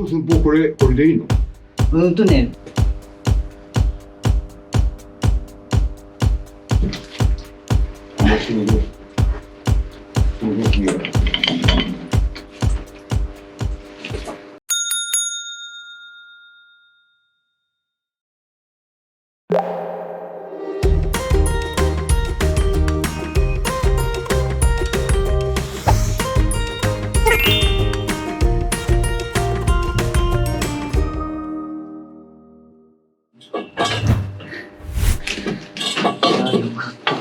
寸法これでいいの？ね。動きが。よかった。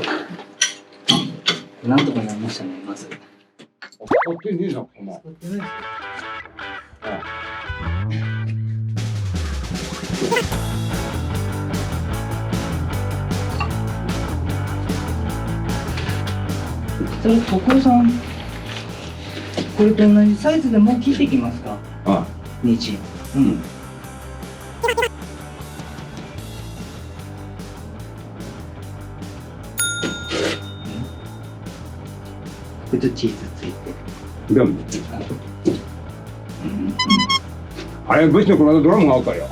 なんとかなりましたね、まず。使ってねえな、こんな。使ってないですよ。それ、所さん、これと同じサイズでもう切っていきますか？日。うん。これとチーズついて。でも。あれ、ブチのこの間ドラムがあったよ。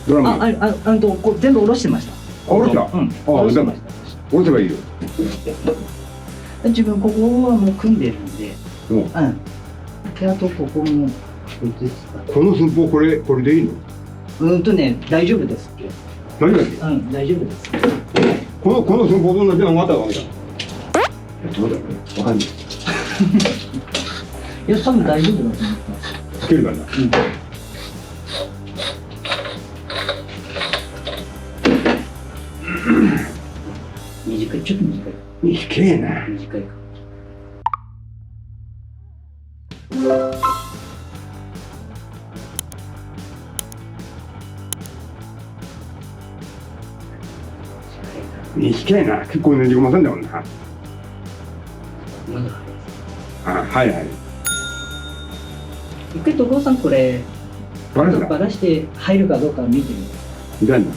ドラム。これ全部下ろしてました。下ろした？うん。下ろしてました。下ろせばいいよ。自分ここはもう組んでるんで。うん。で、あとここも。この寸法これでいいの？大丈夫ですって。大丈夫だっけ？大丈夫です。この寸法と同じのがあったわけだ。どうだろう？わかんない。いや、多分大丈夫だと思います。つけるかな。短い、ちょっと短い。短いな。短いか。短いな。結構ねじ込ませんだもんな。まだはいはい。一回所さんこれバラして入るかどうか見てみて。みたいな。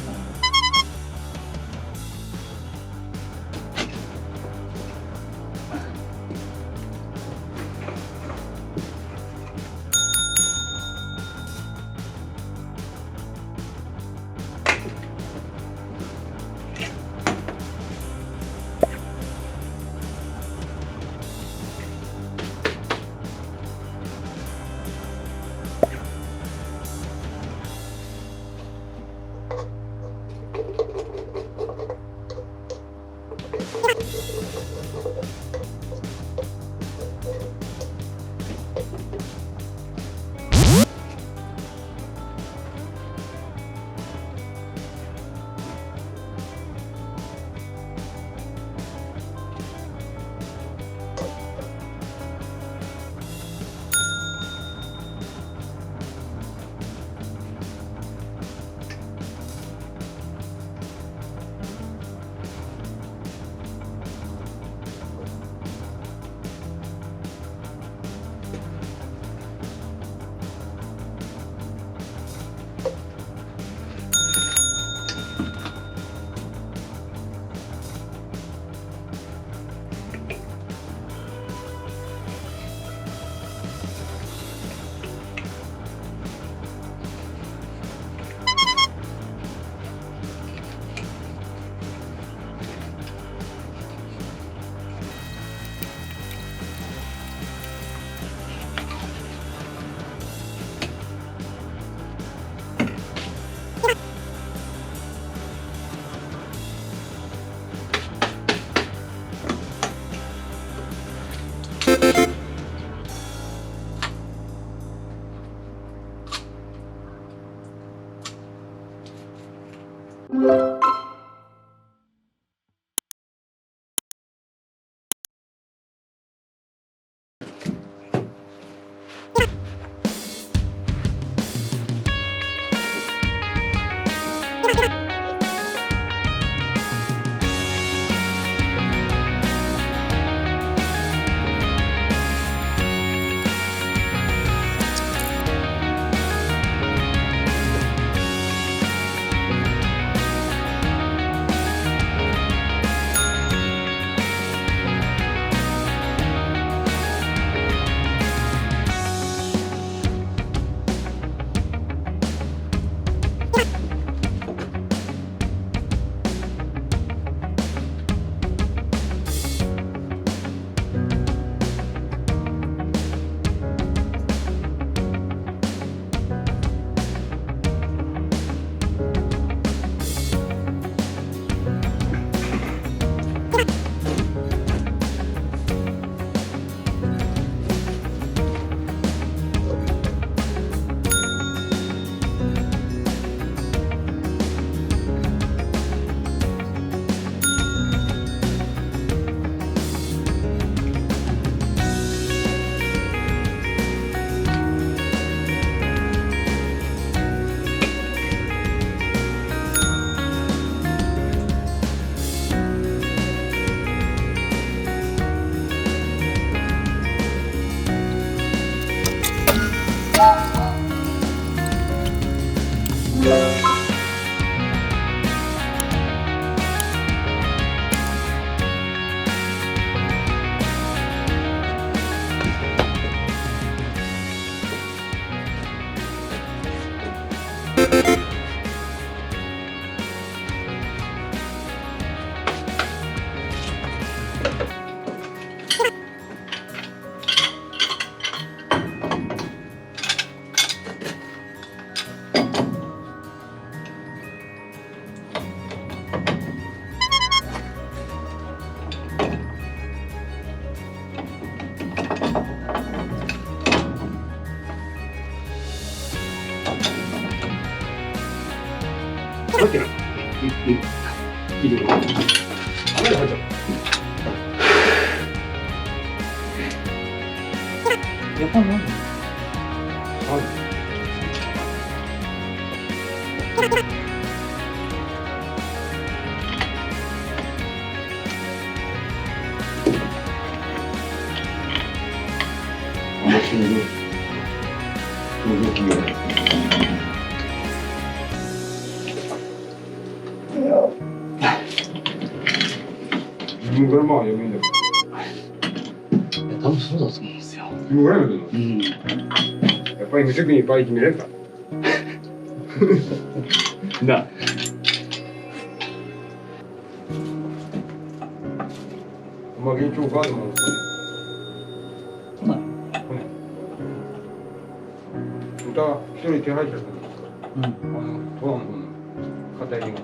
待ってな。いいよ。あ、入っちゃった。やっぱ何？これまあ読めんだけど。多分そうだと思うんですよ。ど。ぐらいまでの。やっぱり無責任いっぱい決めれるか。な。まあ現状ガードマンですかね。来ない。歌一人手配者さんですか。うん。ドアの方の片入りが。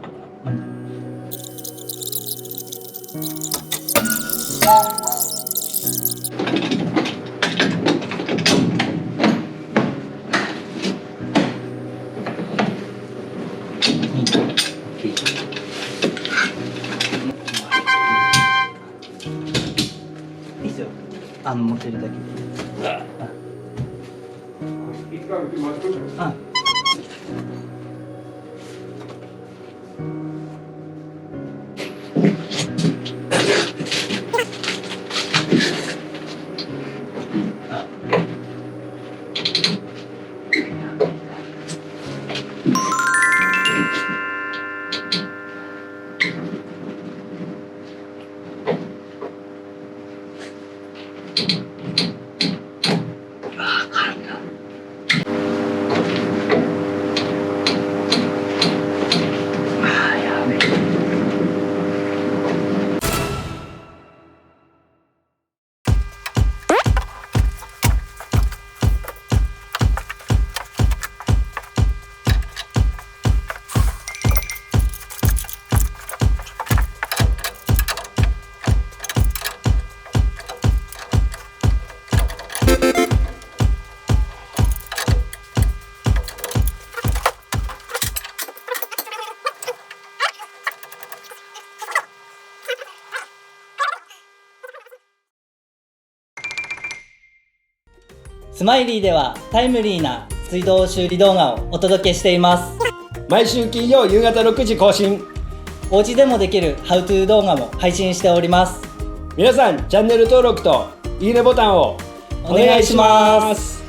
持ってるだけで。あ。スマイリーではタイムリーな水道修理動画をお届けしています。毎週金曜夕方6時更新。お家でもできるハウトゥー動画も配信しております。皆さんチャンネル登録といいねボタンをお願いします。